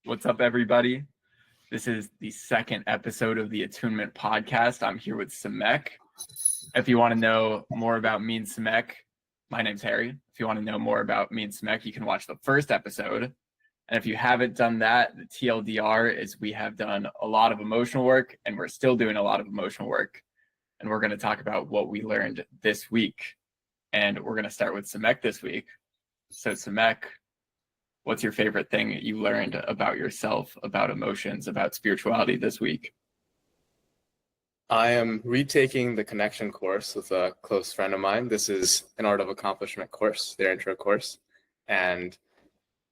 What's up, everybody? This is the second episode of the Attunement Podcast. I'm here with Samek. If you want to know more about me and Samek, my name's Harry. If you want to know more about me and Samek, you can watch the first episode. And if you haven't done that, the TLDR is we have done a lot of emotional work, and we're still doing a lot of emotional work. And we're going to talk about what we learned this week. And we're going to start with Samek this week. So Samek, what's your favorite thing you learned about yourself, about emotions, about spirituality this week? I am retaking the connection course with a close friend of mine. This is an Art of Accomplishment course, their intro course. And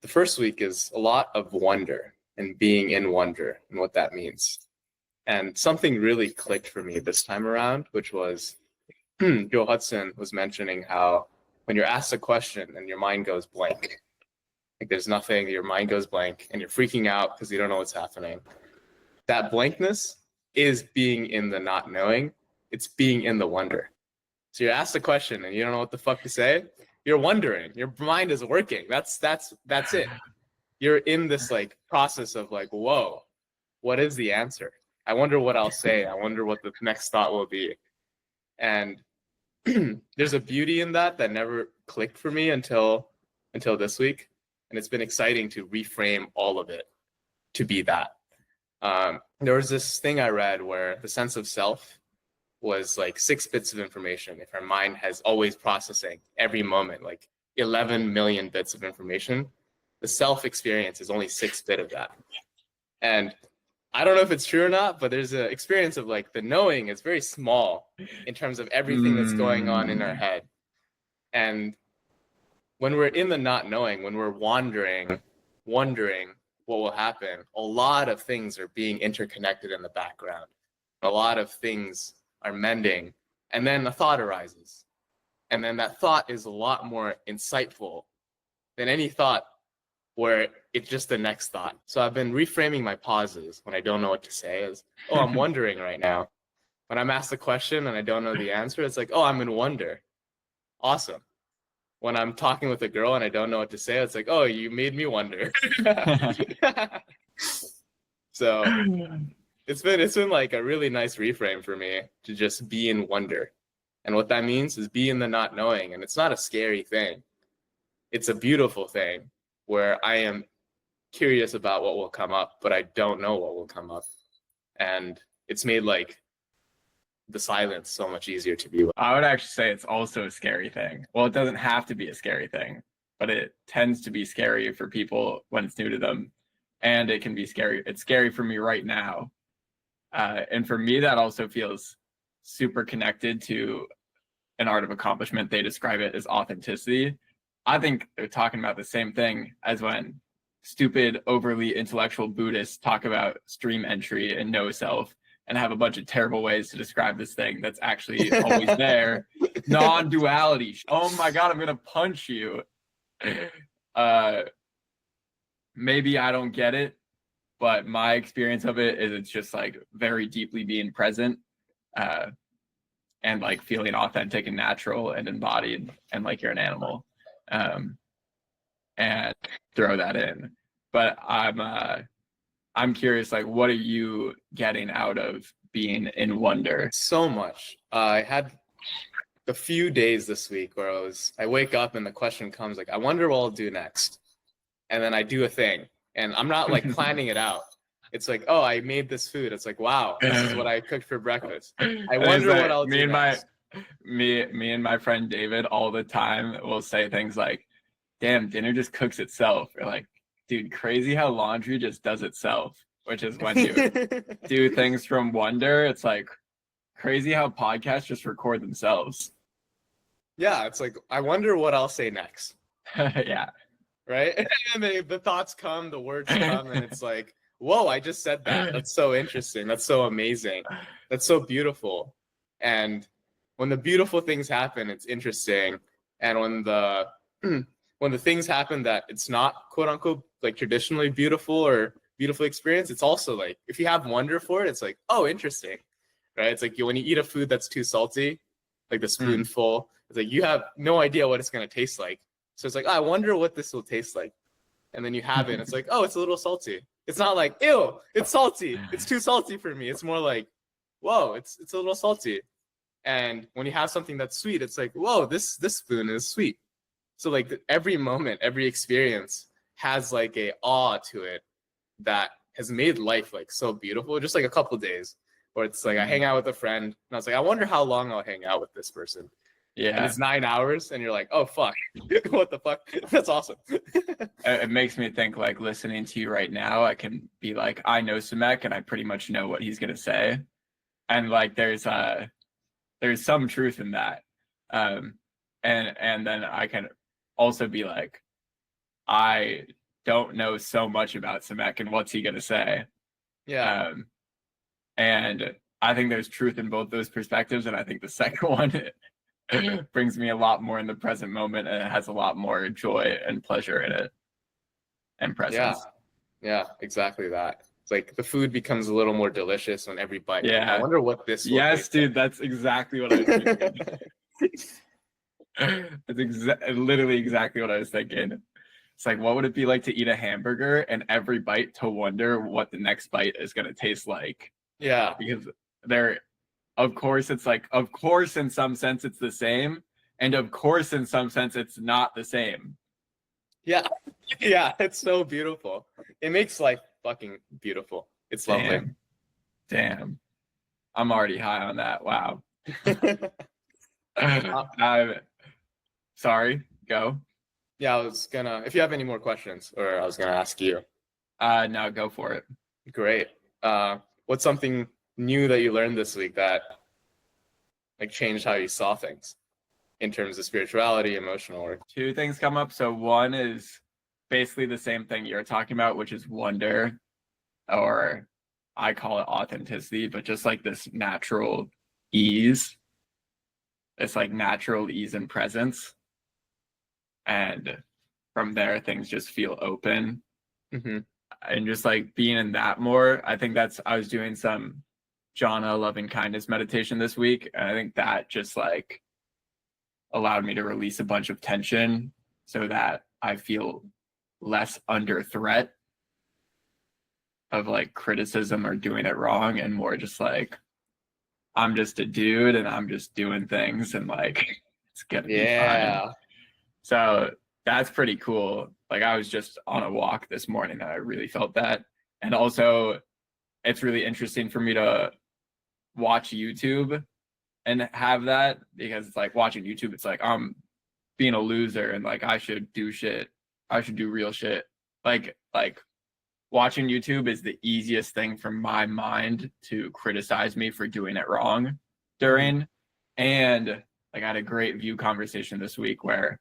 the first week is a lot of wonder and being in wonder and what that means. And something really clicked for me this time around, which was Joe Hudson was mentioning how when you're asked a question and your mind goes blank, like there's nothing, your mind goes blank and you're freaking out because you don't know what's happening. That blankness is being in the not knowing. It's being in the wonder. So you're asked a question and you don't know what the fuck to say. You're wondering. Your mind is working. That's it. You're in this like process of like, whoa, what is the answer? I wonder what I'll say. I wonder what the next thought will be. And there's a beauty in that never clicked for me until this week. And it's been exciting to reframe all of it to be that. There was this thing I read where the sense of self was like 6 bits of information. If our mind has always processing every moment, like 11 million bits of information, the self experience is only 6 bit of that. And I don't know if it's true or not, but there's an experience of like the knowing is very small in terms of everything that's going on in our head. And when we're in the not knowing, when we're wondering what will happen, a lot of things are being interconnected in the background. A lot of things are mending. And then a thought arises. And then that thought is a lot more insightful than any thought where it's just the next thought. So I've been reframing my pauses when I don't know what to say as, oh, I'm wondering right now. When I'm asked a question and I don't know the answer, it's like, oh, I'm in wonder. Awesome. When I'm talking with a girl and I don't know what to say, it's like, oh, you made me wonder. So it's been like a really nice reframe for me to just be in wonder. And what that means is be in the not knowing. And it's not a scary thing. It's a beautiful thing where I am curious about what will come up, but I don't know what will come up. And it's made like the silence so much easier to be with. I would actually say it's also a scary thing. Well, it doesn't have to be a scary thing, but it tends to be scary for people when it's new to them. And it can be scary. It's scary for me right now. And for me, that also feels super connected to an art of accomplishment. They describe it as authenticity. I think they're talking about the same thing as when stupid, overly intellectual Buddhists talk about stream entry and no self and have a bunch of terrible ways to describe this thing that's actually always there. Non-duality. Oh my God, I'm going to punch you. Maybe I don't get it, but my experience of it is it's just like very deeply being present and like feeling authentic and natural and embodied and like you're an animal. And throw that in. But I'm curious, like, what are you getting out of being in wonder? So much. I had a few days this week where I wake up and the question comes like, I wonder what I'll do next. And then I do a thing and I'm not like planning it out. It's like, oh, I made this food. It's like, wow, this is what I cooked for breakfast. I wonder what I'll do next. Me and my friend David all the time will say things like, damn, dinner just cooks itself. Or like, dude, crazy how laundry just does itself, which is when you do things from wonder. It's like crazy how podcasts just record themselves. Yeah, it's like, I wonder what I'll say next. Yeah. Right? And the thoughts come, the words come, and it's like, whoa, I just said that. That's so interesting. That's so amazing. That's so beautiful. And when the beautiful things happen, it's interesting. And when the things happen that it's not quote unquote like traditionally beautiful or beautiful experience, it's also like, if you have wonder for it, it's like, oh, interesting, right? It's like when you eat a food that's too salty, like the spoonful, it's like you have no idea what it's going to taste like. So it's like, oh, I wonder what this will taste like. And then you have it and it's like, oh, it's a little salty. It's not like, ew, it's salty. It's too salty for me. It's more like, whoa, it's a little salty. And when you have something that's sweet, it's like, whoa, this spoon is sweet. So like every moment, every experience has like a awe to it that has made life like so beautiful. Just like a couple of days where it's like I hang out with a friend and I was like, I wonder how long I'll hang out with this person. Yeah. And it's 9 hours and you're like, oh fuck, what the fuck? That's awesome. It makes me think, like, listening to you right now, I can be like, I know Samek and I pretty much know what he's gonna say. And like there's some truth in that. And then I can also be like, I don't know so much about Samek and what's he gonna say. Yeah. And I think there's truth in both those perspectives, and I think the second one brings me a lot more in the present moment, and it has a lot more joy and pleasure in it and presence. Yeah, exactly that. It's like the food becomes a little more delicious on every bite. Yeah. I wonder what this will Yes, taste dude, that's exactly what I was thinking. That's literally exactly what I was thinking. It's like, what would it be like to eat a hamburger and every bite to wonder what the next bite is going to taste like? Yeah. Because of course, it's like, of course, in some sense, it's the same. And of course, in some sense, it's not the same. Yeah. Yeah, it's so beautiful. It makes life fucking beautiful. It's lovely. Damn. I'm already high on that. Wow. Sorry, go. Yeah, I was gonna, if you have any more questions, or I was gonna ask you. No, go for it. Great. What's something new that you learned this week that like changed how you saw things in terms of spirituality, emotional work? Two things come up. So one is basically the same thing you're talking about, which is wonder, or I call it authenticity, but just like this natural ease. It's like natural ease and presence. And from there, things just feel open. Mm-hmm. And just like being in that more, I think I was doing some jhana loving kindness meditation this week. And I think that just like allowed me to release a bunch of tension so that I feel less under threat of like criticism or doing it wrong, and more just like, I'm just a dude and I'm just doing things and like it's gonna be fine. So that's pretty cool. Like I was just on a walk this morning and I really felt that. And also it's really interesting for me to watch YouTube and have that, because it's like watching YouTube, it's like I'm being a loser and like I should do shit. I should do real shit. Like watching YouTube is the easiest thing for my mind to criticize me for doing it wrong during. And like I had a great view conversation this week where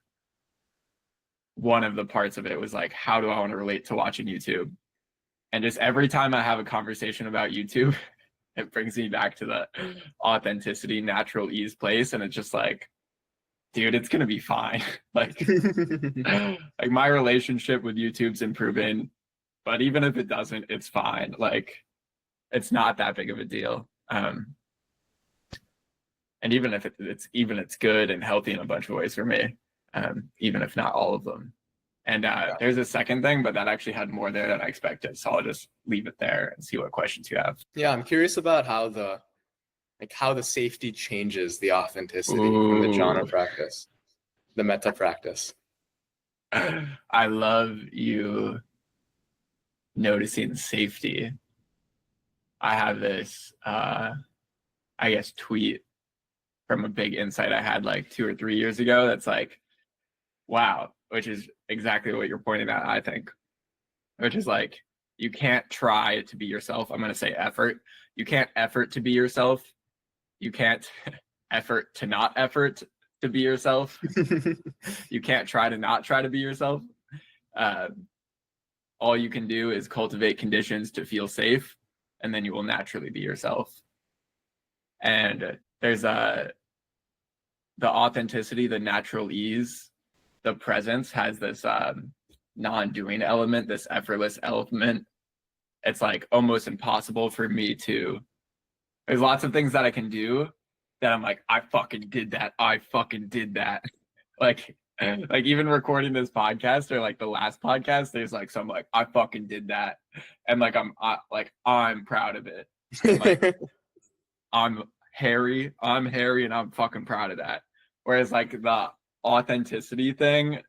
one of the parts of it was like, how do I want to relate to watching YouTube? And just every time I have a conversation about YouTube, it brings me back to the authenticity, natural ease place. And it's just like, dude, it's going to be fine. Like my relationship with YouTube's improving, but even if it doesn't, it's fine. Like it's not that big of a deal. And even if it's good and healthy in a bunch of ways for me, even if not all of them. And there's a second thing, but that actually had more there than I expected. So I'll just leave it there and see what questions you have. Yeah, I'm curious about how the safety changes the authenticity from the jhana practice, the metta practice. I love you noticing safety. I have this, I guess, tweet from a big insight I had like 2 or 3 years ago. That's like, wow, which is exactly what you're pointing out, I think, which is like, you can't try to be yourself. I'm going to say effort. You can't effort to be yourself. You can't effort to not effort to be yourself. You can't try to not try to be yourself. All you can do is cultivate conditions to feel safe, and then you will naturally be yourself. And there's the authenticity, the natural ease, the presence has this non-doing element, this effortless element. It's like almost impossible for me to, there's lots of things that I can do that I'm like, I fucking did that. Like Like even recording this podcast or like the last podcast, there's like some like I fucking did that, and like I'm proud of it. And like I'm hairy, and I'm fucking proud of that. Whereas like the authenticity thing,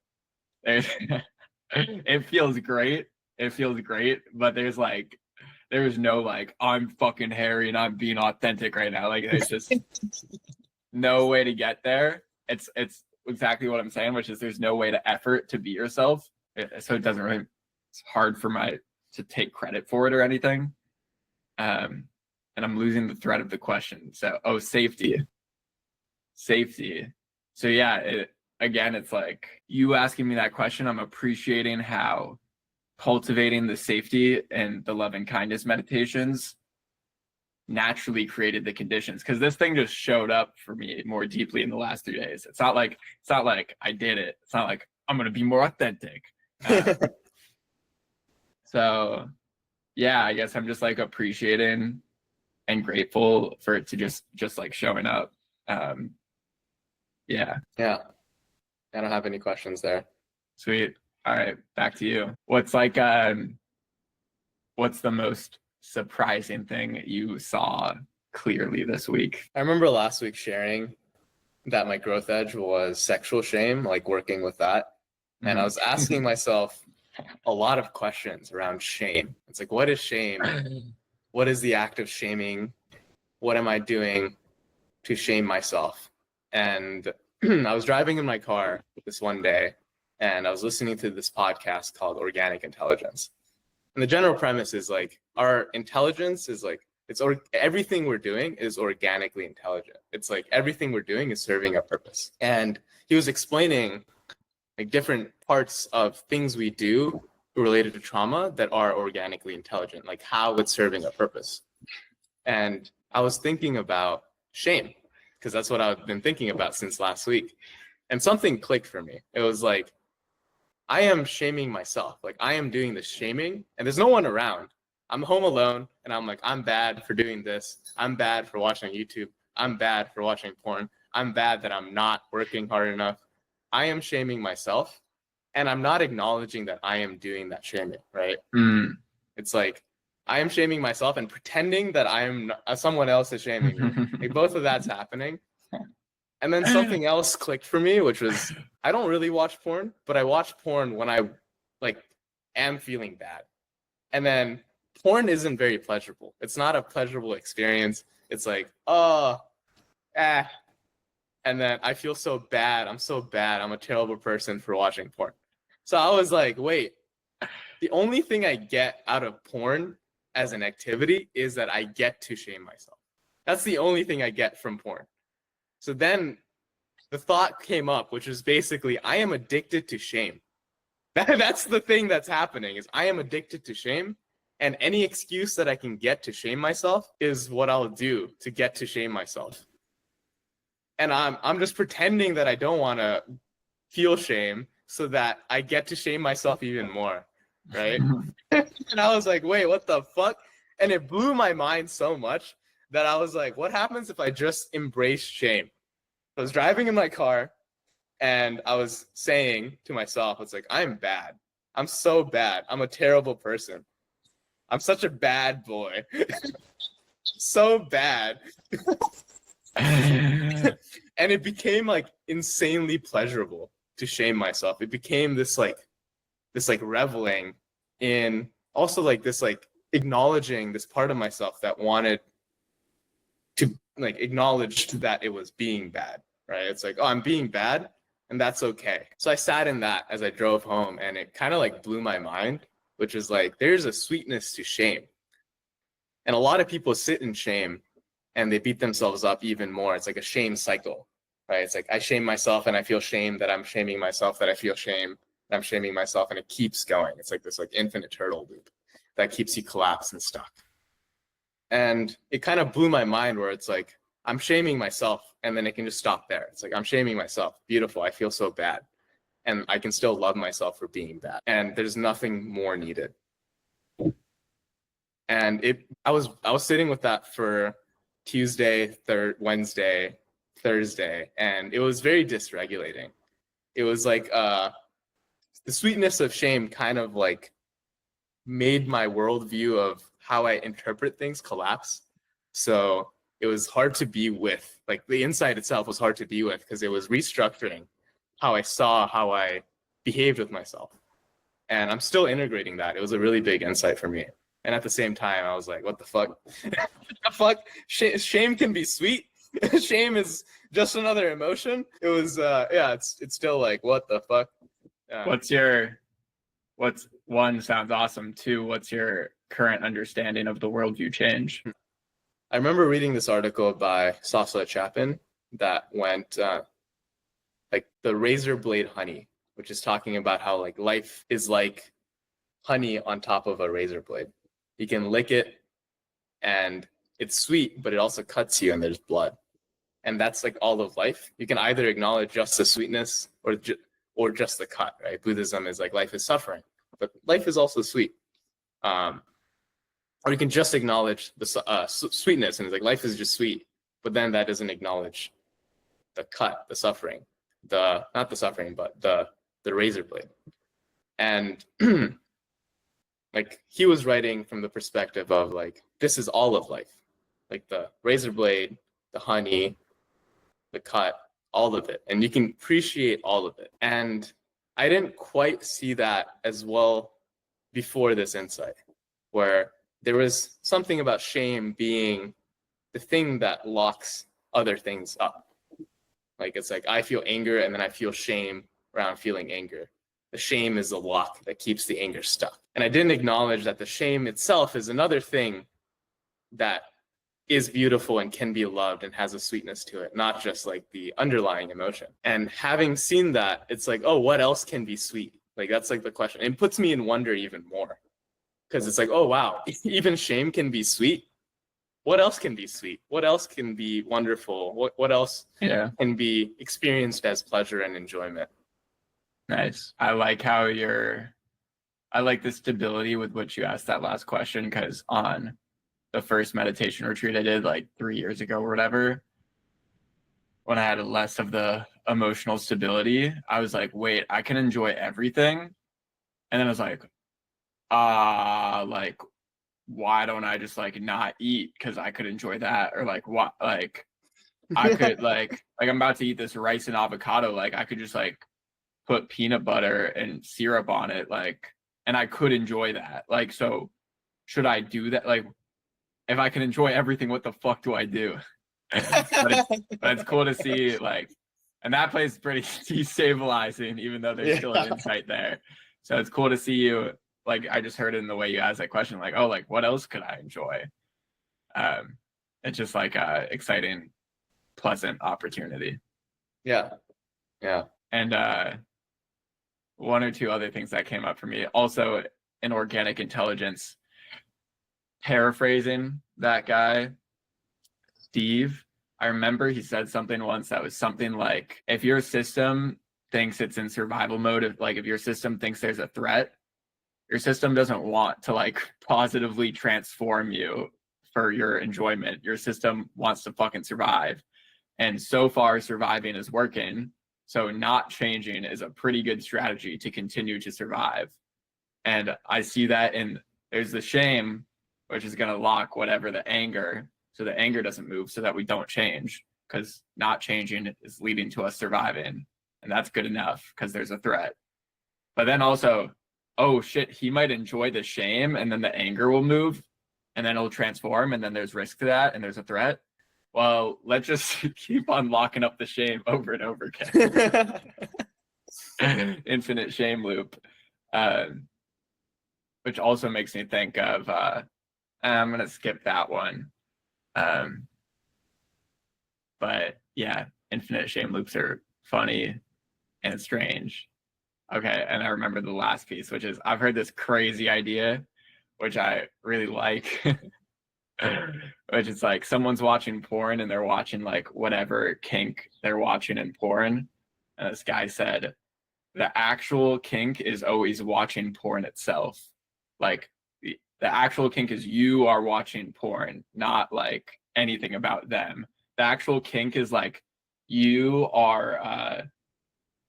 it feels great. It feels great, but there's no like I'm fucking hairy and I'm being authentic right now. Like there's just no way to get there. It's exactly what I'm saying, which is there's no way to effort to be yourself. So it doesn't really. It's hard for to take credit for it or anything. And I'm losing the thread of the question. So safety. So yeah, again, it's like you asking me that question. I'm appreciating how cultivating the safety and the love and kindness meditations naturally created the conditions, because this thing just showed up for me more deeply in the last 3 days. It's not like I did it. It's not like I'm gonna be more authentic. So yeah, I guess I'm just like appreciating and grateful for it to just like showing up. Yeah. I don't have any questions there. Sweet. All right, back to you. What's the most surprising thing you saw clearly this week? I remember last week sharing that my growth edge was sexual shame, like working with that. And I was asking myself a lot of questions around shame. It's like, what is shame? What is the act of shaming? What am I doing to shame myself? And I was driving in my car this one day, and I was listening to this podcast called Organic Intelligence. And the general premise is like our intelligence is like everything we're doing is organically intelligent. It's like everything we're doing is serving a purpose. And he was explaining like different parts of things we do related to trauma that are organically intelligent, like how it's serving a purpose. And I was thinking about shame, because that's what I've been thinking about since last week. And something clicked for me. It was like, I am shaming myself. Like I am doing the shaming and there's no one around. I'm home alone and I'm like, I'm bad for doing this. I'm bad for watching YouTube. I'm bad for watching porn. I'm bad that I'm not working hard enough. I am shaming myself, and I'm not acknowledging that I am doing that shaming, right? It's like I am shaming myself and pretending that I am someone else is shaming me. Like both of that's happening. And then something else clicked for me, which was I don't really watch porn, but I watch porn when I like am feeling bad. And then porn isn't very pleasurable. It's not a pleasurable experience. It's like, and then I feel so bad. I'm so bad. I'm a terrible person for watching porn. So I was like, wait, the only thing I get out of porn as an activity is that I get to shame myself. That's the only thing I get from porn. So then the thought came up, which is basically, I am addicted to shame. That's the thing that's happening, is I am addicted to shame. And any excuse that I can get to shame myself is what I'll do to get to shame myself. And I'm just pretending that I don't want to feel shame so that I get to shame myself even more, right? And I was like, wait, what the fuck? And it blew my mind so much that I was like, what happens if I just embrace shame? I was driving in my car and I was saying to myself, it's like, I'm bad. I'm so bad. I'm a terrible person. I'm such a bad boy. So bad. And it became like insanely pleasurable to shame myself. It became this reveling in also like this like acknowledging this part of myself that wanted to like acknowledge that it was being bad, right? It's like, oh, I'm being bad and that's okay. So I sat in that as I drove home, and it kind of like blew my mind, which is like, there's a sweetness to shame. And a lot of people sit in shame and they beat themselves up even more. It's like a shame cycle, right? It's like I shame myself and I feel shame that I'm shaming myself, that I feel shame that I'm shaming myself, and it keeps going. It's like this like infinite turtle loop that keeps you collapsed and stuck. And it kind of blew my mind where it's like, I'm shaming myself and then it can just stop there. It's like, I'm shaming myself. Beautiful. I feel so bad. And I can still love myself for being bad. And there's nothing more needed. And I was sitting with that for Tuesday, Wednesday, Thursday, and it was very dysregulating. it was like the sweetness of shame kind of like made my worldview of how I interpret things collapse. So it was hard to be with, like the insight itself was hard to be with because it was restructuring how I saw how I behaved with myself. And I'm still integrating that. It was a really big insight for me. And at the same time, I was like, what the fuck? What the fuck? Shame can be sweet. Shame is just another emotion. It was, it's still like, what the fuck? What's one, sounds awesome. Two, what's your current understanding of the worldview change? I remember reading this article by Sasha Chapin that went like the razor blade honey, which is talking about how like life is like honey on top of a razor blade. You can lick it and it's sweet, but it also cuts you and there's blood. And that's like all of life. You can either acknowledge just the sweetness or just the cut, right? Buddhism is like life is suffering, but life is also sweet. Or you can just acknowledge the sweetness and it's like life is just sweet, but then that doesn't acknowledge the cut, the suffering, not the suffering, but the razor blade. And like he was writing from the perspective of like, this is all of life, like the razor blade, the honey, the cut, all of it. And you can appreciate all of it. And I didn't quite see that as well before this insight, where there was something about shame being the thing that locks other things up. Like it's like I feel anger and then I feel shame around feeling anger. The shame is the lock that keeps the anger stuck. And I didn't acknowledge that the shame itself is another thing that is beautiful and can be loved and has a sweetness to it, not just like the underlying emotion. And having seen that, it's like, oh, what else can be sweet? Like that's like the question. It puts me in wonder even more. Because it's like, oh, wow, even shame can be sweet. What else can be sweet? What else can be wonderful? What else can be experienced as pleasure and enjoyment? Nice. I like the stability with which you asked that last question, because on the first meditation retreat I did like 3 years ago or whatever, when I had less of the emotional stability, I was like, wait, I can enjoy everything. And then I was like, like why don't I just like not eat because I could enjoy that? Or like what, like I could like I'm about to eat this rice and avocado, like I could just like put peanut butter and syrup on it, like, and I could enjoy that. Like, so should I do that? Like if I can enjoy everything, what the fuck do I do? but it's cool to see, like, and that place is pretty destabilizing, even though there's still an insight there. So it's cool to see you. Like, I just heard it in the way you asked that question, like, oh, like, what else could I enjoy? It's just like a exciting, pleasant opportunity. Yeah. And one or two other things that came up for me. Also, in organic intelligence, paraphrasing that guy, Steve, I remember he said something once that was something like, if your system thinks it's in survival mode, if your system thinks there's a threat, your system doesn't want to like positively transform you for your enjoyment. Your system wants to fucking survive. And so far surviving is working. So not changing is a pretty good strategy to continue to survive. And I see that there's the shame, which is going to lock whatever the anger. So the anger doesn't move so that we don't change, because not changing is leading to us surviving. And that's good enough because there's a threat. But then also, oh shit, he might enjoy the shame and then the anger will move and then it'll transform and then there's risk to that and there's a threat. Well, let's just keep on locking up the shame over and over again. Infinite shame loop. Which also makes me think of, I'm going to skip that one. But yeah, infinite shame loops are funny and strange. Okay, and I remember the last piece, which is I've heard this crazy idea, which I really like, which is like someone's watching porn and they're watching like whatever kink they're watching in porn. And this guy said, the actual kink is always watching porn itself. Like the actual kink is you are watching porn, not like anything about them. The actual kink is like you are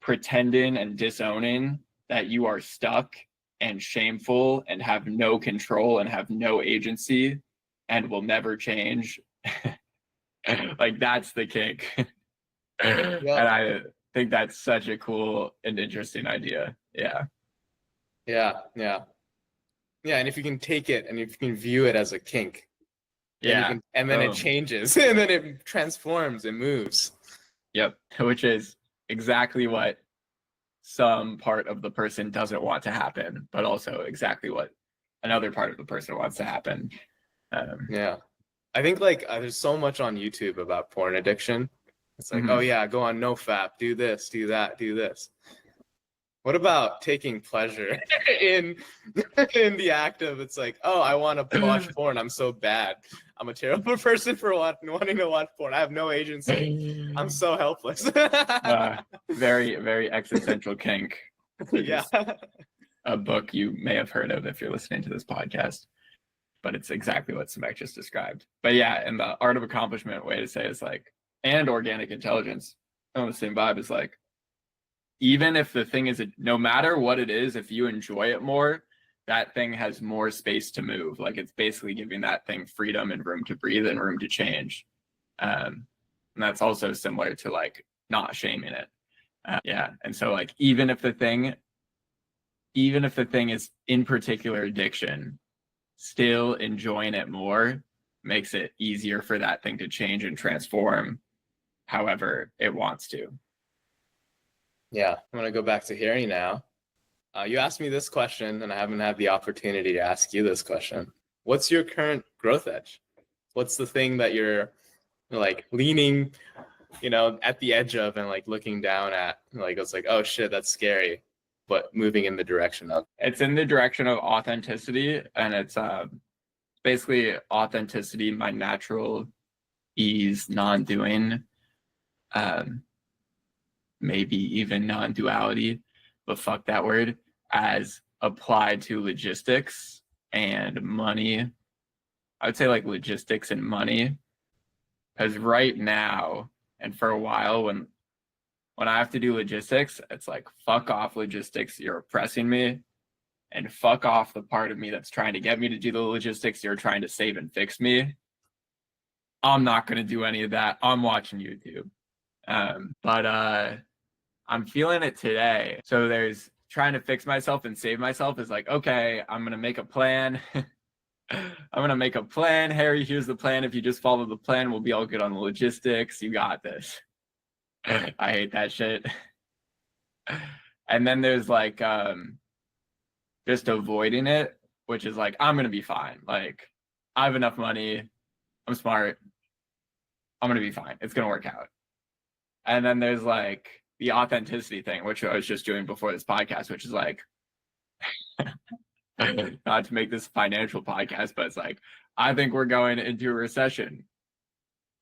pretending and disowning that you are stuck and shameful and have no control and have no agency and will never change. Like that's the kink. And I think that's such a cool and interesting idea. Yeah. And if you can take it and if you can view it as a kink, Yeah. and then it changes and then it transforms and moves. Yep. Which is exactly what some part of the person doesn't want to happen, but also exactly what another part of the person wants to happen. I think like there's so much on YouTube about porn addiction. It's like, oh yeah, go on NoFap, do this, do that, do this. What about taking pleasure in the act of, it's like, oh, I want to watch porn. I'm so bad. I'm a terrible person for wanting to watch porn. I have no agency. I'm so helpless. Very, very existential kink. Yeah. A book you may have heard of if you're listening to this podcast, but it's exactly what Samek just described. But yeah, and the art of accomplishment way to say is like, and organic intelligence on the same vibe is like, even if the thing is, no matter what it is, if you enjoy it more, that thing has more space to move. Like it's basically giving that thing freedom and room to breathe and room to change. And that's also similar to like not shaming it. And so like, even if the thing is in particular addiction, still enjoying it more makes it easier for that thing to change and transform however it wants to. Yeah, I'm going to go back to Harry now. You asked me this question, and I haven't had the opportunity to ask you this question. What's your current growth edge? What's the thing that you're like leaning, at the edge of and like looking down at? Like, it's like, oh shit, that's scary, but moving in the direction of. It's in the direction of authenticity, and it's basically authenticity, my natural ease, non-doing, maybe even non-duality, but fuck that word, as applied to logistics and money. I would say like logistics and money, because right now and for a while when I have to do logistics, it's like, fuck off logistics, you're oppressing me, and fuck off the part of me that's trying to get me to do the logistics, you're trying to save and fix me. I'm not going to do any of that. I'm watching YouTube. But I'm feeling it today. So there's trying to fix myself and save myself is like, okay, I'm going to make a plan. I'm going to make a plan. Harry, here's the plan. If you just follow the plan, we'll be all good on the logistics. You got this. I hate that shit. And then there's like just avoiding it, which is like, I'm going to be fine. Like, I have enough money. I'm smart. I'm going to be fine. It's going to work out. And then there's like the authenticity thing, which I was just doing before this podcast, which is like, not to make this a financial podcast, but it's like, I think we're going into a recession.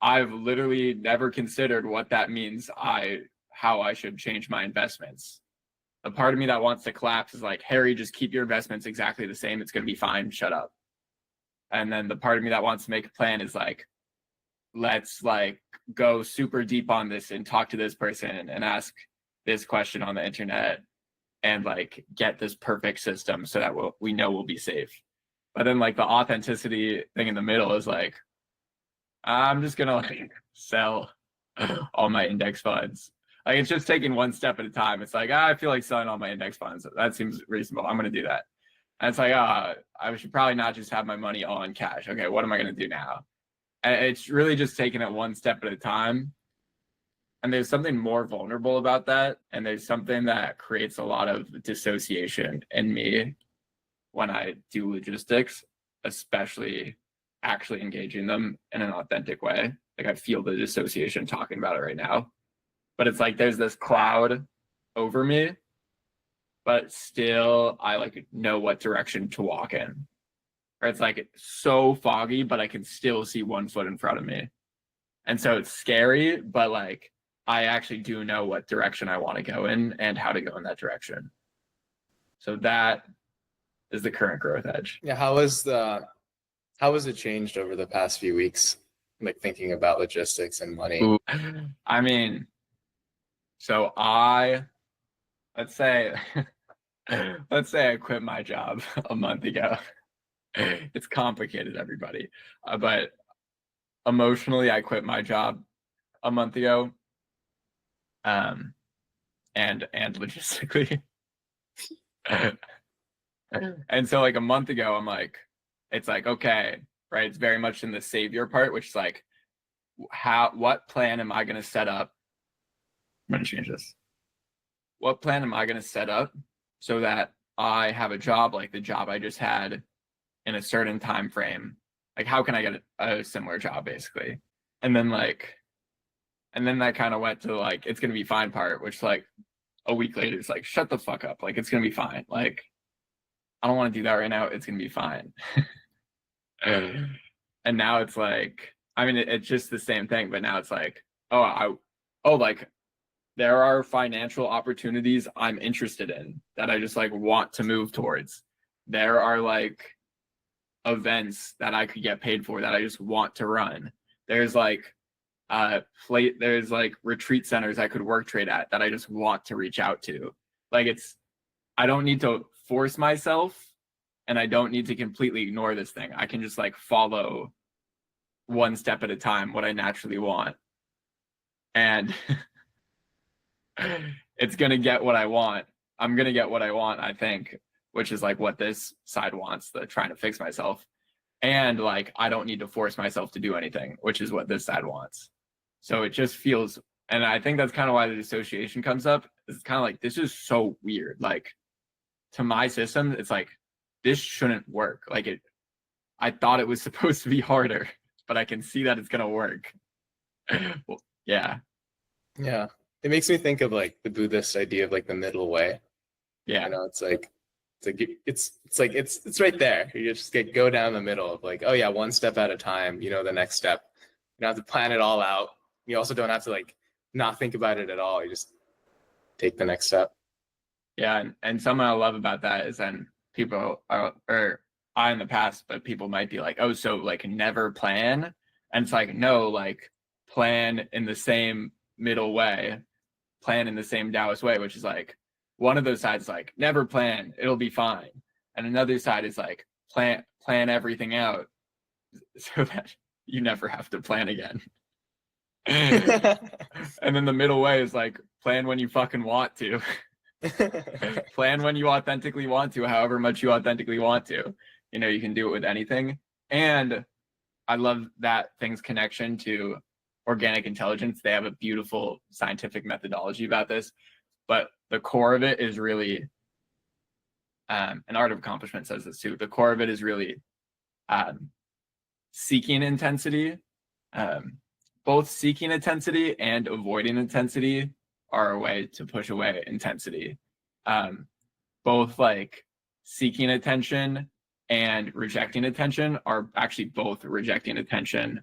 I've literally never considered what that means, how I should change my investments. The part of me that wants to collapse is like, Harry, just keep your investments exactly the same. It's going to be fine. Shut up. And then the part of me that wants to make a plan is like, let's like go super deep on this and talk to this person and ask this question on the internet and like get this perfect system so that we know we'll be safe. But then like the authenticity thing in the middle is like, I'm just gonna like sell all my index funds. Like it's just taking one step at a time. It's like, I feel like selling all my index funds. That seems reasonable. I'm gonna do that. And it's like, I should probably not just have my money all in cash. Okay, what am I gonna do now? And it's really just taking it one step at a time. And there's something more vulnerable about that. And there's something that creates a lot of dissociation in me when I do logistics, especially actually engaging them in an authentic way. Like I feel the dissociation talking about it right now. But it's like there's this cloud over me, but still I like know what direction to walk in. Or it's like it's so foggy, but I can still see one foot in front of me. And so it's scary, but like I actually do know what direction I want to go in and how to go in that direction. So that is the current growth edge. Yeah, how has it changed over the past few weeks? Like thinking about logistics and money. Ooh. I mean, so I let's say let's say I quit my job a month ago. It's complicated, everybody. But emotionally, I quit my job a month ago. And logistically. And so like a month ago, I'm like, it's like, okay, right? It's very much in the savior part, which is like, what plan am I going to set up? I'm going to change this. What plan am I going to set up so that I have a job like the job I just had in a certain time frame? Like, how can I get a similar job, basically? And then that kind of went to like, it's going to be fine part, which like a week later, it's like, shut the fuck up. Like, it's going to be fine. Like, I don't want to do that right now. It's going to be fine. And now it's like, I mean, it's just the same thing, but now it's like, like there are financial opportunities I'm interested in that I just like want to move towards. There are like events that I could get paid for that I just want to run. There's like there's like retreat centers I could work trade at that I just want to reach out to. Like I don't need to force myself, and I don't need to completely ignore this thing. I can just like follow one step at a time what I naturally want. And it's going to get what I want. I'm going to get what I want, I think, which is like what this side wants, the trying to fix myself. And like, I don't need to force myself to do anything, which is what this side wants. So it just feels, and I think that's kind of why the dissociation comes up. It's kind of like, this is so weird. Like to my system, it's like, this shouldn't work. Like I thought it was supposed to be harder, but I can see that it's going to work. Well, yeah. Yeah. It makes me think of like the Buddhist idea of like the middle way. Yeah. You know, it's right there. You just go down the middle of like, oh yeah, one step at a time, you know, the next step. You don't have to plan it all out. You also don't have to like not think about it at all. You just take the next step. Yeah. And something I love about that is then people are, or I in the past, but people might be like, oh, so like never plan. And it's like, no, like plan in the same middle way, plan in the same Taoist way, which is like one of those sides is like never plan, it'll be fine. And another side is like plan everything out so that you never have to plan again. And then the middle way is like plan when you fucking want to. Plan when you authentically want to, however much you authentically want to. You know, you can do it with anything. And I love that thing's connection to organic intelligence. They have a beautiful scientific methodology about this, but the core of it is really, an Art of Accomplishment says this too, the core of it is really seeking intensity. Both seeking intensity and avoiding intensity are a way to push away intensity. Both like seeking attention and rejecting attention are actually both rejecting attention.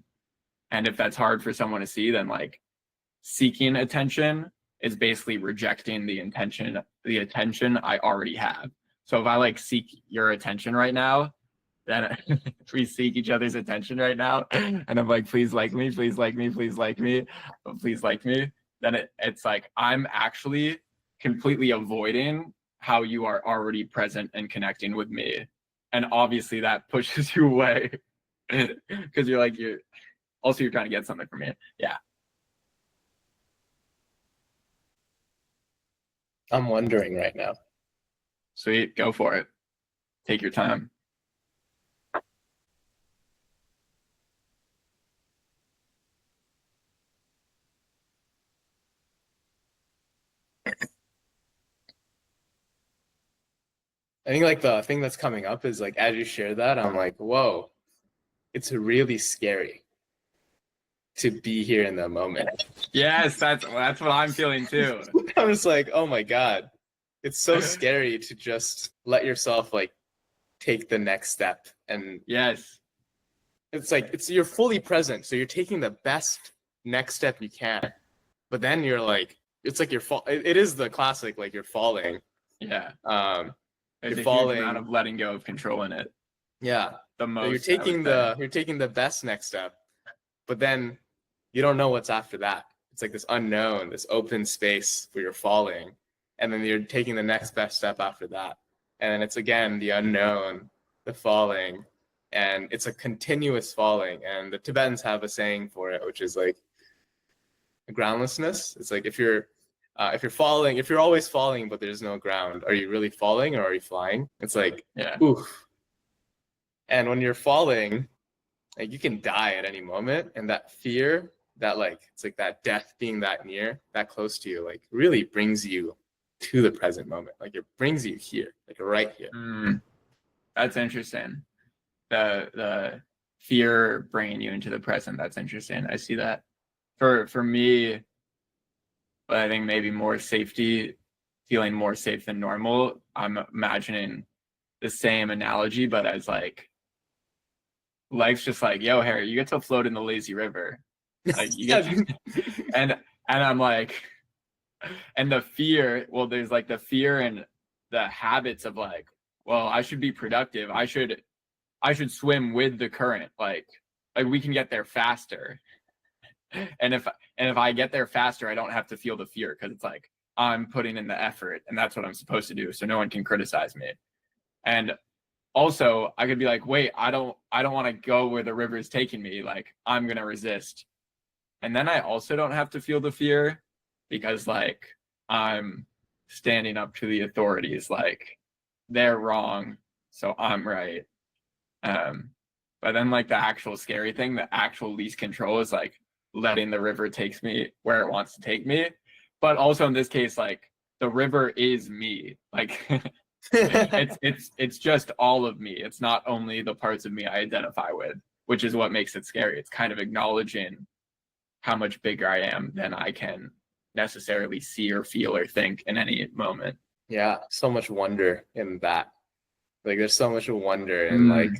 And if that's hard for someone to see, then like seeking attention is basically rejecting the attention I already have. So if I like seek your attention right now, then if we seek each other's attention right now, and I'm like, please like me, please like me, please like me, please like me, then it's like I'm actually completely avoiding how you are already present and connecting with me. And obviously that pushes you away because you're trying to get something from me. Yeah. I'm wondering right now. Sweet, go for it. Take your time. I think like the thing that's coming up is like as you share that, I'm like, whoa, it's really scary to be here in the moment. Yes, that's what I'm feeling too. I'm just like, oh my God. It's so scary to just let yourself like take the next step. And yes, it's like you're fully present. So you're taking the best next step you can. But then you're like, it's like it is the classic, like you're falling. Yeah. There's You're a falling. huge amount of letting go of control in it. Yeah. The most. So you're taking the best next step, but then you don't know what's after that. It's like this unknown, this open space where you're falling. and then you're taking the next best step after that. And then it's again the unknown, the falling, and it's a continuous falling. And the Tibetans have a saying for it, which is like groundlessness. It's like if you're falling, if you're always falling but there's no ground, are you really falling or are you flying? It's like, Yeah. oof. And when you're falling, like you can die at any moment, and that fear, that like it's like that death being that near, that close to you, like really brings you to the present moment. Like it brings you here, like right here. That's interesting. The fear bringing you into the present. That's interesting. I see that. For me, but I think maybe more safety, feeling more safe than normal. I'm imagining the same analogy, but as like life's just like, yo, Harry, you get to float in the lazy river. Like you get to, and I'm like, and the fear, well, there's like the fear and the habits of like, well, I should be productive. I should swim with the current. Like we can get there faster. And if I get there faster, I don't have to feel the fear because it's like I'm putting in the effort and that's what I'm supposed to do. So no one can criticize me. And also I could be like, wait, I don't want to go where the river is taking me. Like I'm going to resist. And then I also don't have to feel the fear because like I'm standing up to the authorities. Like they're wrong, so I'm right. But then like the actual scary thing, the actual least control is like letting the river takes me where it wants to take me. But also in this case, like the river is me. Like it's just all of me. It's not only the parts of me I identify with, which is what makes it scary. It's kind of acknowledging how much bigger I am than I can necessarily see or feel or think in any moment. Yeah, so much wonder in that. Like there's so much wonder in like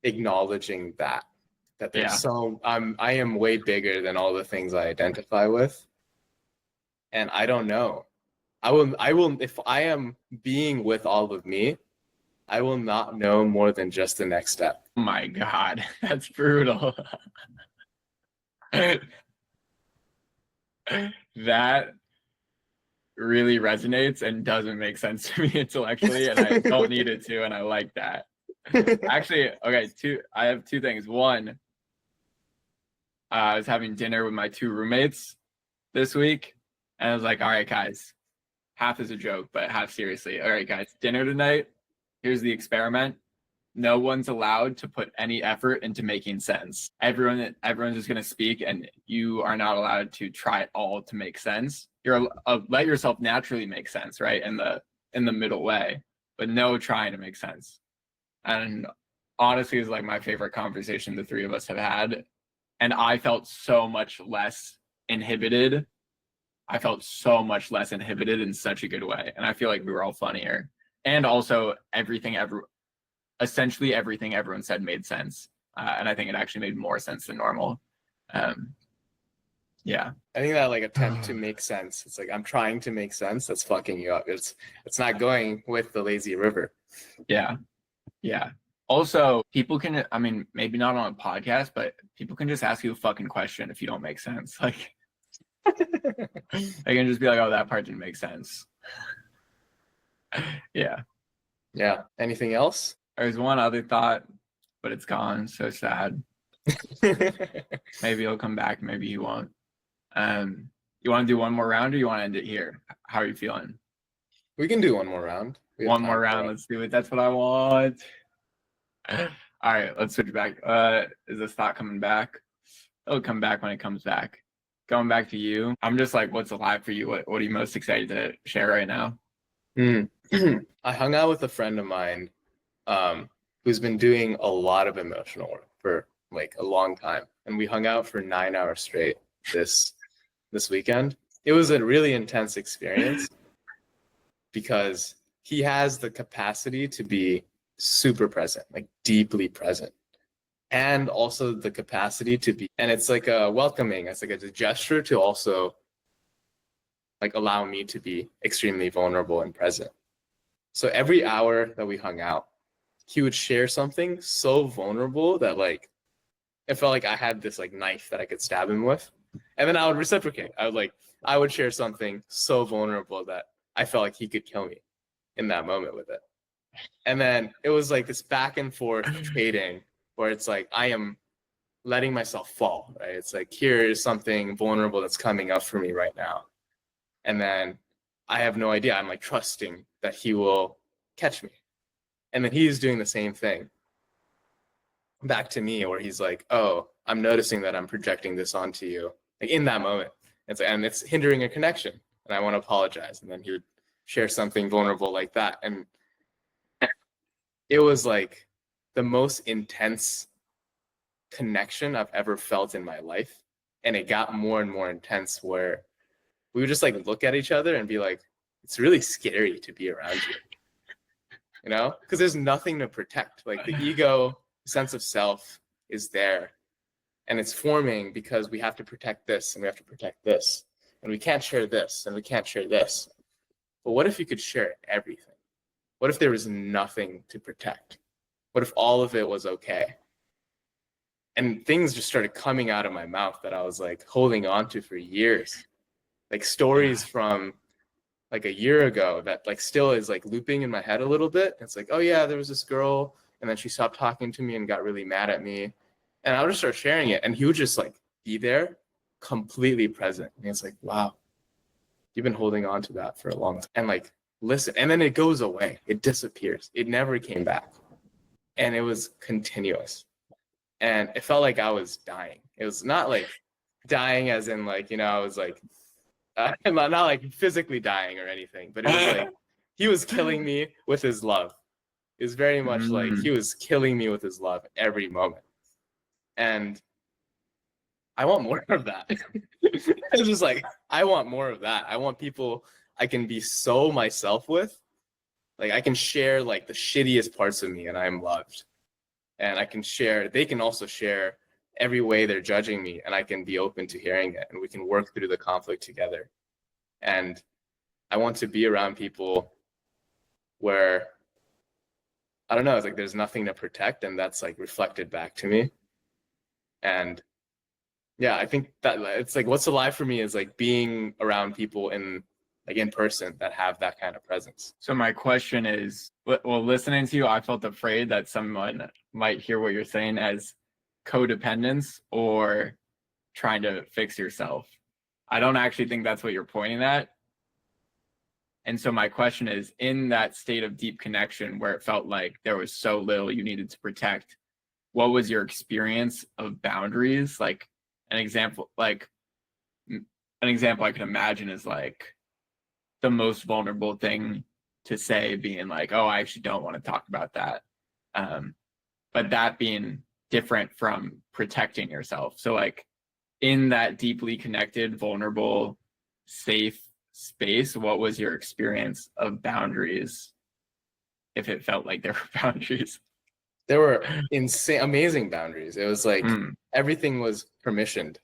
acknowledging that there's I am way bigger than all the things I identify with. And I don't know. I will if I am being with all of me, I will not know more than just the next step. Oh my God, that's brutal. That really resonates and doesn't make sense to me intellectually, and I don't need it to, and I like that. Actually, okay, I have two things. One, I was having dinner with my two roommates this week, and I was like, all right, guys, half is a joke, but half seriously. All right, guys, dinner tonight. Here's the experiment. No one's allowed to put any effort into making sense. Everyone's just going to speak, and you are not allowed to try at all to make sense. You're let yourself naturally make sense, right? In the middle way, but no trying to make sense. And honestly, it's like my favorite conversation the three of us have had. And I felt so much less inhibited. I felt so much less inhibited in such a good way. And I feel like we were all funnier. And also essentially everything everyone said made sense. And I think it actually made more sense than normal. Yeah. I think that like attempt to make sense, it's like I'm trying to make sense, that's fucking you up. It's not going with the lazy river. Yeah. Yeah. Also, people can, I mean, maybe not on a podcast, but people can just ask you a fucking question if you don't make sense. Like, they can just be like, oh, that part didn't make sense. Yeah. Yeah. Anything else? There's one other thought, but it's gone. So sad. Maybe he'll come back. Maybe he won't. You want to do one more round or you want to end it here? How are you feeling? We can do one more round. One more round. Let's do it. That's what I want. All right, let's switch back. Is this thought coming back? It'll come back when it comes back. Going back to you. I'm just like, what's alive for you? What are you most excited to share right now? I hung out with a friend of mine who's been doing a lot of emotional work for like a long time. And we hung out for 9 hours straight this weekend. It was a really intense experience because he has the capacity to be super present, like deeply present, and also the capacity to be, and it's like a welcoming, it's like a gesture to also like allow me to be extremely vulnerable and present. So every hour that we hung out, he would share something so vulnerable that like it felt like I had this like knife that I could stab him with. And then I would reciprocate. I would share something so vulnerable that I felt like he could kill me in that moment with it. And then it was like this back and forth trading where it's like I am letting myself fall, right? It's like, here is something vulnerable that's coming up for me right now. And then I have no idea. I'm like trusting that he will catch me. And then he's doing the same thing back to me, where he's like, oh, I'm noticing that I'm projecting this onto you, like in that moment. And it's hindering a connection, and I want to apologize. And then he would share something vulnerable like that. And it was like the most intense connection I've ever felt in my life. And it got more and more intense, where we would just like look at each other and be like, it's really scary to be around you, you know, because there's nothing to protect. Like the ego, sense of self is there, and it's forming because we have to protect this and we have to protect this, and we can't share this and we can't share this. But what if you could share everything? What if there was nothing to protect? What if all of it was okay? And things just started coming out of my mouth that I was like holding on to for years, like stories from like a year ago that like still is like looping in my head a little bit. It's like, oh yeah, there was this girl, and then she stopped talking to me and got really mad at me. And I would just start sharing it, and he would just like be there, completely present. And it's like, wow, you've been holding on to that for a long time. And like, listen, and then it goes away. It disappears. It never came back. And it was continuous. And it felt like I was dying. It was not like dying as in like, you know, I was like, not like physically dying or anything, but it was like he was killing me with his love. It was very much like he was killing me with his love every moment. And I want more of that. It's just like, I want more of that. I want people I can be so myself with. Like I can share like the shittiest parts of me, and I'm loved. And I can share, they can also share every way they're judging me, and I can be open to hearing it, and we can work through the conflict together. And I want to be around people where, I don't know, it's like there's nothing to protect, and that's like reflected back to me. And yeah, I think that it's like what's alive for me is like being around people in person that have that kind of presence. So my question is, well, listening to you, I felt afraid that someone might hear what you're saying as codependence or trying to fix yourself. I don't actually think that's what you're pointing at. And so my question is, in that state of deep connection where it felt like there was so little you needed to protect, what was your experience of boundaries? Like an example I can imagine is like the most vulnerable thing to say being like, oh, I actually don't want to talk about that. But that being different from protecting yourself. So like in that deeply connected, vulnerable, safe space, what was your experience of boundaries? If it felt like there were boundaries. There were insane, amazing boundaries. It was like everything was permissioned.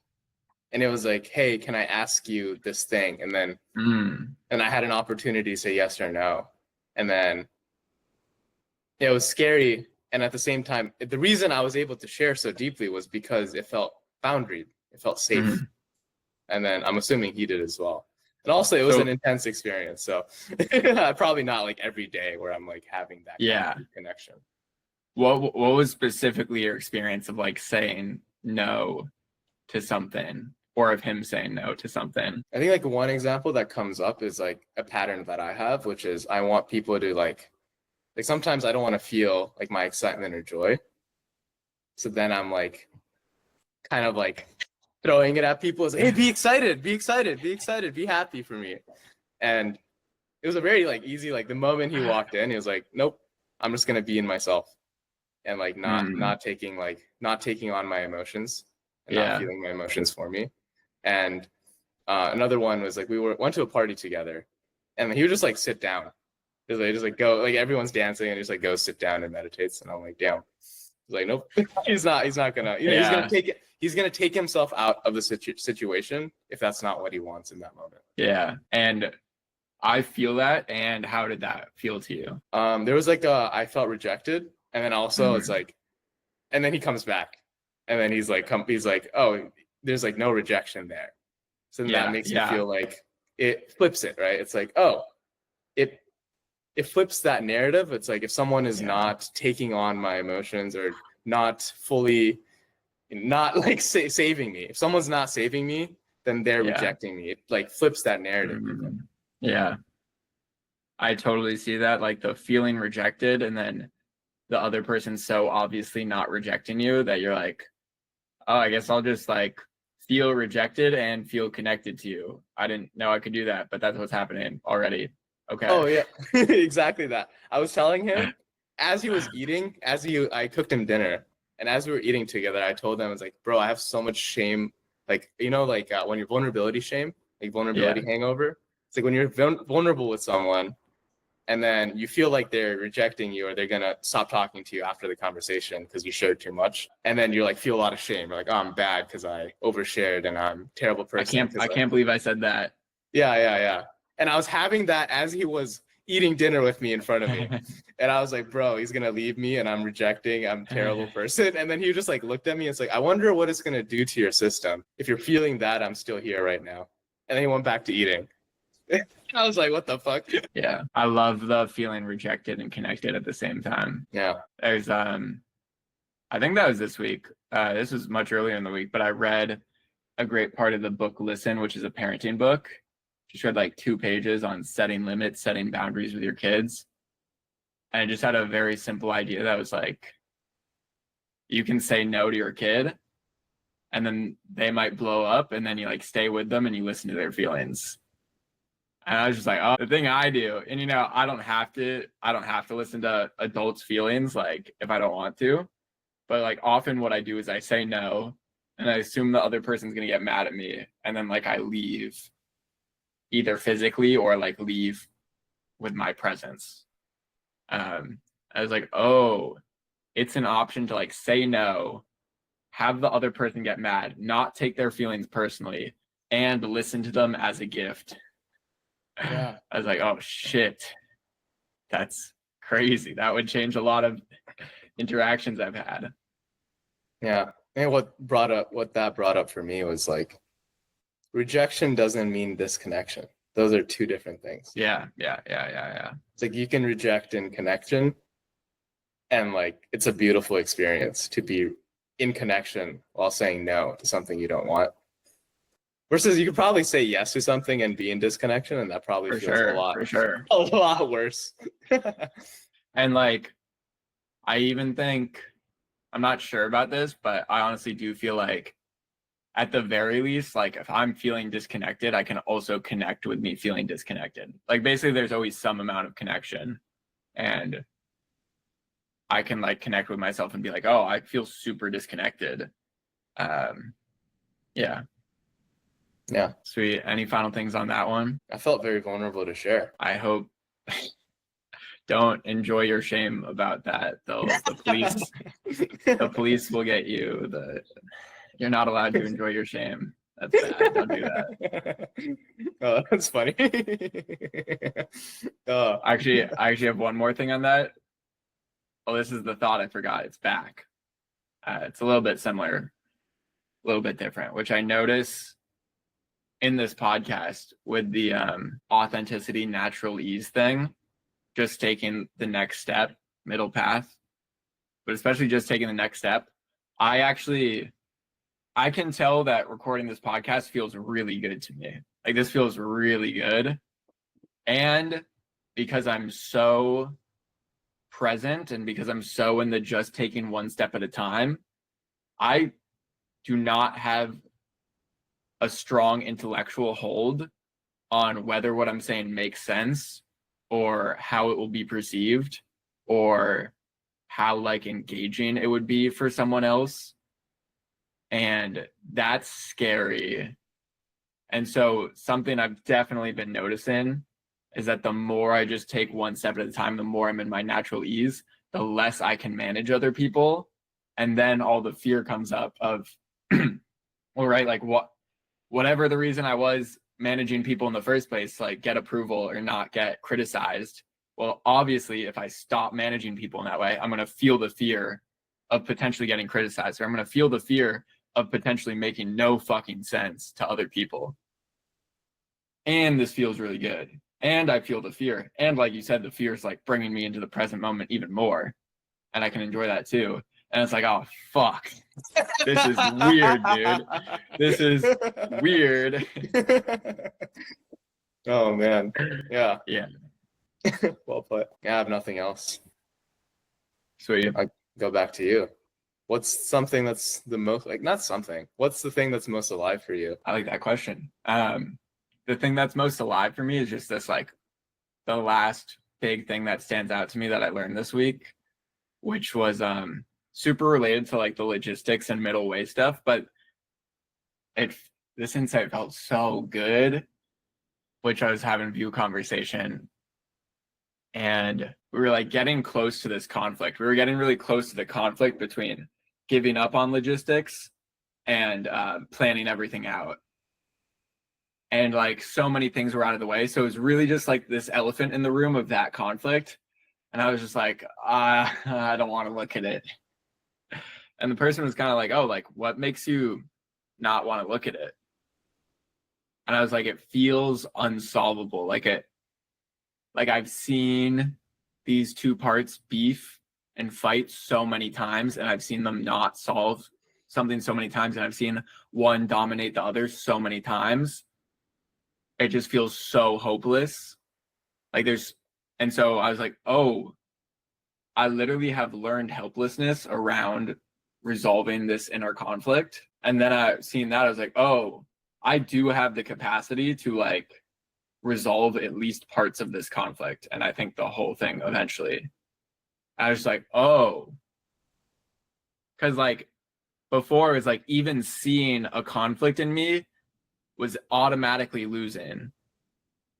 And it was like, hey, can I ask you this thing? And then and I had an opportunity to say yes or no. And then it was scary. And at the same time, the reason I was able to share so deeply was because it felt boundaried. It felt safe. And then I'm assuming he did as well. And also it was an intense experience. So probably not like every day where I'm like having that kind of connection. What was specifically your experience of like saying no to something, or of him saying no to something? I think like one example that comes up is like a pattern that I have, which is I want people to like sometimes I don't want to feel like my excitement or joy. So then I'm like kind of like throwing it at people as, hey, be excited, be excited, be excited, be happy for me. And it was a very like easy, like the moment he walked in, he was like, nope, I'm just gonna be in myself and like not taking on my emotions and not feeling my emotions for me. And another one was like we went to a party together, and he would just like sit down. Just like go, like everyone's dancing, and he just like goes sit down and meditates. And I'm like, damn. He's like, nope, he's not gonna. You know, he's gonna take himself out of the situation if that's not what he wants in that moment. Yeah, and I feel that. And how did that feel to you? There was like I felt rejected, and then also it's like, and then he comes back, and then he's like, oh, there's like no rejection there. So then Yeah, that makes me yeah. feel like it flips it, right? It's like, oh, it flips that narrative. It's like if someone is Yeah. not taking on my emotions or not fully, not like saving me. If someone's not saving me, then they're Yeah. rejecting me. It like flips that narrative. Mhm. Yeah. I totally see that, like the feeling rejected and then the other person's so obviously not rejecting you that you're like, oh, I guess I'll just like feel rejected and feel connected to you. I didn't know I could do that, but that's what's happening already. Okay. Oh yeah, exactly that. I was telling him as he was eating, I cooked him dinner, and as we were eating together, I told him, I was like, bro, I have so much shame, like like when you're vulnerability shame, like vulnerability hangover. It's like when you're vulnerable with someone, and then you feel like they're rejecting you or they're gonna stop talking to you after the conversation because you shared too much, and then you like feel a lot of shame. You're like, oh, I'm bad because I overshared and I'm a terrible person. I can't believe I said that. Yeah. And I was having that as he was eating dinner with me in front of me. And I was like, bro, he's gonna leave me and I'm rejecting, I'm a terrible person. And then he just like looked at me and it's like, I wonder what it's gonna do to your system if you're feeling that I'm still here right now. And then he went back to eating. I was like, what the fuck? Yeah. I love the feeling rejected and connected at the same time. Yeah. There's I think that was this week. This was much earlier in the week, but I read a great part of the book Listen, which is a parenting book. Just read like 2 pages on setting limits, setting boundaries with your kids. And it just had a very simple idea that was like, you can say no to your kid and then they might blow up and then you like stay with them and you listen to their feelings. And I was just like, oh, the thing I do, and I don't have to listen to adults' feelings like if I don't want to. But like often what I do is I say no and I assume the other person's gonna get mad at me. And then like I leave either physically or like leave with my presence. I was like, oh, it's an option to like say no, have the other person get mad, not take their feelings personally, and listen to them as a gift. Yeah. I was like, oh shit, that's crazy. That would change a lot of interactions I've had. Yeah. And what that brought up for me was like, rejection doesn't mean disconnection. Those are 2 different things. Yeah. It's like you can reject in connection, and like it's a beautiful experience to be in connection while saying no to something you don't want. Versus you could probably say yes to something and be in disconnection, and that probably feels a lot worse. And like, I even think, I'm not sure about this, but I honestly do feel like at the very least, like if I'm feeling disconnected, I can also connect with me feeling disconnected. Like basically there's always some amount of connection, and I can like connect with myself and be like, oh, I feel super disconnected. Yeah. Sweet. Any final things on that one? I felt very vulnerable to share. I hope don't enjoy your shame about that though. The police will get you. You're not allowed to enjoy your shame. That's bad. Don't do that. Oh, that's funny. Actually, I actually have one more thing on that. Oh, this is the thought I forgot. It's back. It's a little bit similar, a little bit different, which I notice in this podcast with the authenticity, natural ease thing, just taking the next step, middle path, but especially just taking the next step. I can tell that recording this podcast feels really good to me. Like this feels really good. And because I'm so present and because I'm so in the just taking one step at a time, I do not have a strong intellectual hold on whether what I'm saying makes sense or how it will be perceived or how like engaging it would be for someone else. And that's scary. And so something I've definitely been noticing is that the more I just take one step at a time, the more I'm in my natural ease, the less I can manage other people. And then all the fear comes up of, well, right, like whatever the reason I was managing people in the first place, like get approval or not get criticized. Well, obviously, if I stop managing people in that way, I'm going to feel the fear of potentially getting criticized, or I'm going to feel the fear of potentially making no fucking sense to other people. And this feels really good. And I feel the fear. And like you said, the fear is like bringing me into the present moment even more. And I can enjoy that too. And it's like, oh, fuck. This is weird, dude. This is weird. Oh, man. Yeah. Yeah. Well put. Yeah, I have nothing else. Sweet. I go back to you. What's something that's the most, like, not something, what's the thing that's most alive for you? I like that question. The thing that's most alive for me is just this, like, the last big thing that stands out to me that I learned this week, which was super related to like the logistics and middle way stuff, but this insight felt so good, which I was having a view conversation, and we were like getting close to this conflict. We were getting really close to the conflict between giving up on logistics and planning everything out. And like so many things were out of the way. So it was really just like this elephant in the room of that conflict. And I was just like, I don't want to look at it. And the person was kind of like, oh, like what makes you not want to look at it? And I was like, it feels unsolvable. Like I've seen these two parts beef and fight so many times, and I've seen them not solve something so many times, and I've seen one dominate the other so many times. It just feels so hopeless. And so I was like, oh, I literally have learned helplessness around resolving this inner conflict. And then seeing that, I was like, oh, I do have the capacity to like resolve at least parts of this conflict. And I think the whole thing eventually. I was like, oh, because like before it was like even seeing a conflict in me was automatically losing,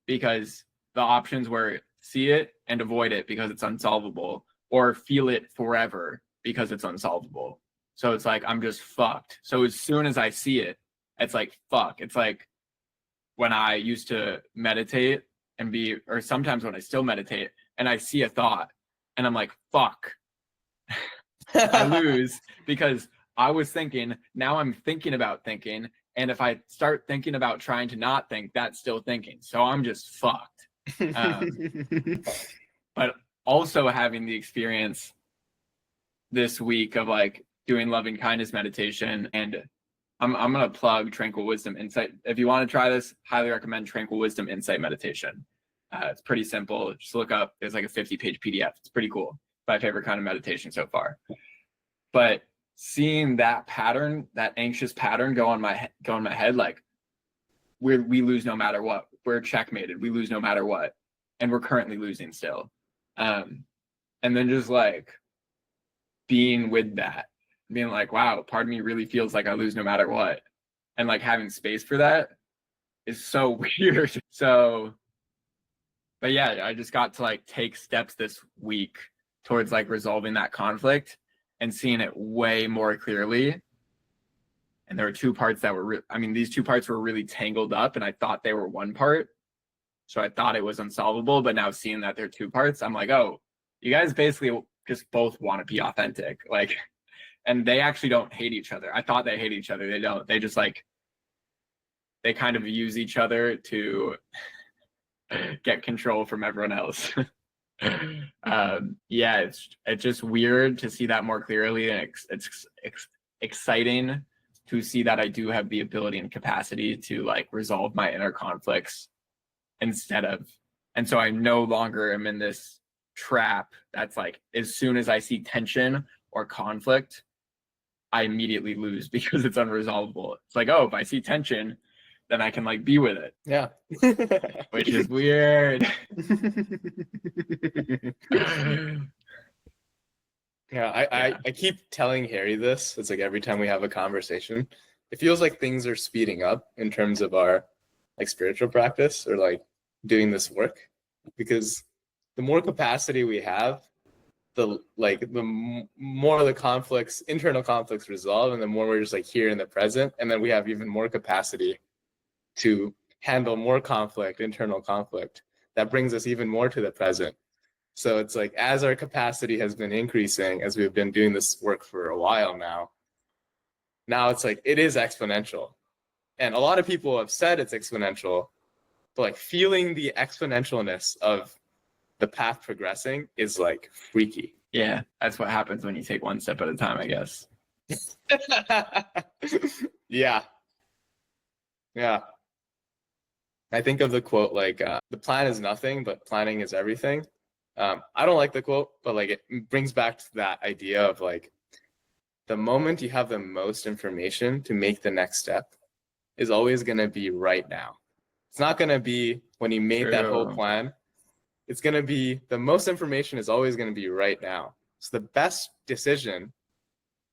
because the options were see it and avoid it because it's unsolvable, or feel it forever because it's unsolvable. So it's like, I'm just fucked. So as soon as I see it, it's like, fuck. It's like when I used to meditate or sometimes when I still meditate and I see a thought and I'm like, fuck, I lose because I was thinking, now I'm thinking about thinking. And if I start thinking about trying to not think, that's still thinking. So I'm just fucked. But also having the experience this week of like doing loving kindness meditation, and I'm going to plug Tranquil Wisdom Insight. If you want to try this, highly recommend Tranquil Wisdom Insight Meditation. It's pretty simple. Just look up, there's like a 50-page PDF. It's pretty cool. My favorite kind of meditation so far. But seeing that pattern, that anxious pattern go in my head, like we lose no matter what. We're checkmated. We lose no matter what. And we're currently losing still. And then just like being with that, being like, wow, part of me really feels like I lose no matter what. And like having space for that is so weird. So, but yeah, I just got to like take steps this week towards like resolving that conflict and seeing it way more clearly. And there were two parts that were, these two parts were really tangled up, and I thought they were one part. So I thought it was unsolvable, but now seeing that they're two parts, I'm like, oh, you guys basically just both want to be authentic. Like, and they actually don't hate each other. I thought they hate each other. They don't. They just like, they kind of use each other to get control from everyone else. Yeah, it's just weird to see that more clearly, and it's exciting to see that I do have the ability and capacity to like resolve my inner conflicts and so I no longer am in this trap that's like, as soon as I see tension or conflict, I immediately lose because it's unresolvable. It's like, oh, if I see tension, then I can like be with it. Yeah. Which is weird. Yeah, I keep telling Harry this. It's like every time we have a conversation, it feels like things are speeding up in terms of our like spiritual practice or like doing this work, because the more capacity we have, the more the internal conflicts resolve, and the more we're just like here in the present, and then we have even more capacity to handle more internal conflict that brings us even more to the present. So it's like, as our capacity has been increasing, as we've been doing this work for a while now, now it's like it is exponential. And a lot of people have said it's exponential, but like feeling the exponentialness of the path progressing is like freaky. Yeah, that's what happens when you take one step at a time, I guess. Yeah. Yeah. I think of the quote like, the plan is nothing, but planning is everything. I don't like the quote, but like it brings back to that idea of like the moment you have the most information to make the next step is always going to be right now. It's not going to be when you made that whole True. plan. It's going to be the most information is always going to be right now. So the best decision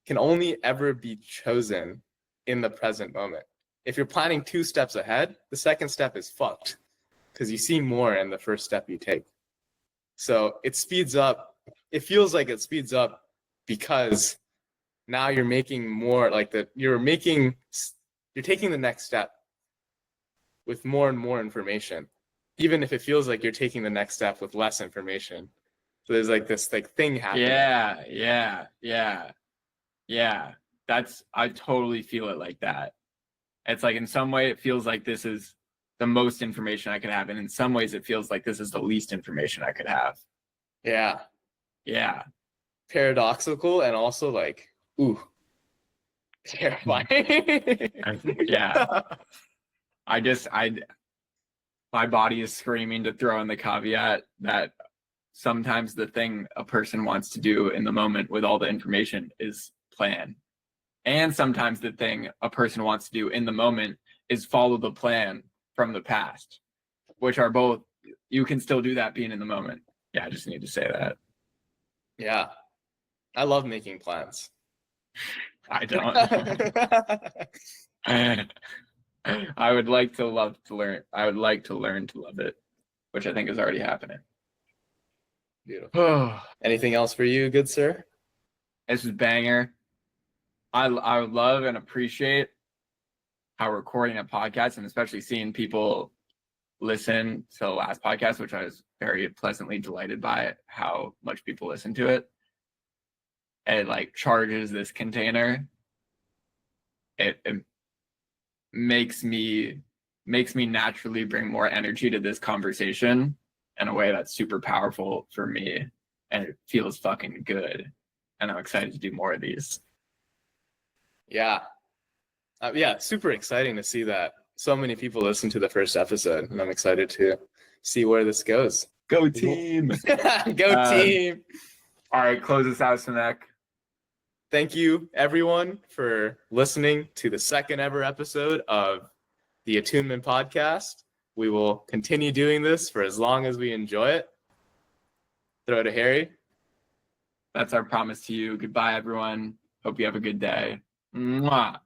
can only ever be chosen in the present moment. If you're planning 2 steps ahead, the second step is fucked because you see more in the first step you take. So it speeds up. It feels like it speeds up because now you're making more like you're taking the next step with more and more information, even if it feels like you're taking the next step with less information. So there's like this like thing happening. Yeah. I totally feel it like that. It's like in some way it feels like this is the most information I could have, and in some ways it feels like this is the least information I could have. Yeah. Yeah. Paradoxical and also like, ooh, terrifying. Yeah. My body is screaming to throw in the caveat that sometimes the thing a person wants to do in the moment with all the information is plan. And sometimes the thing a person wants to do in the moment is follow the plan from the past, which are both, you can still do that being in the moment. Yeah, I just need to say that. Yeah. I love making plans. I don't. I would like to learn to love it, which I think is already happening. Beautiful. Anything else for you, good sir? This is banger. I would love and appreciate how recording a podcast, and especially seeing people listen to the last podcast, which I was very pleasantly delighted by how much people listen to it. It like charges this container. It makes me naturally bring more energy to this conversation in a way that's super powerful for me, and it feels fucking good. And I'm excited to do more of these. Yeah. Yeah, super exciting to see that so many people listen to the first episode, and I'm excited to see where this goes. Go team! Go team! All right, close us out, Samek. Thank you, everyone, for listening to the second ever episode of the Attunement Podcast. We will continue doing this for as long as we enjoy it. Throw it to Harry. That's our promise to you. Goodbye, everyone. Hope you have a good day. Mwah.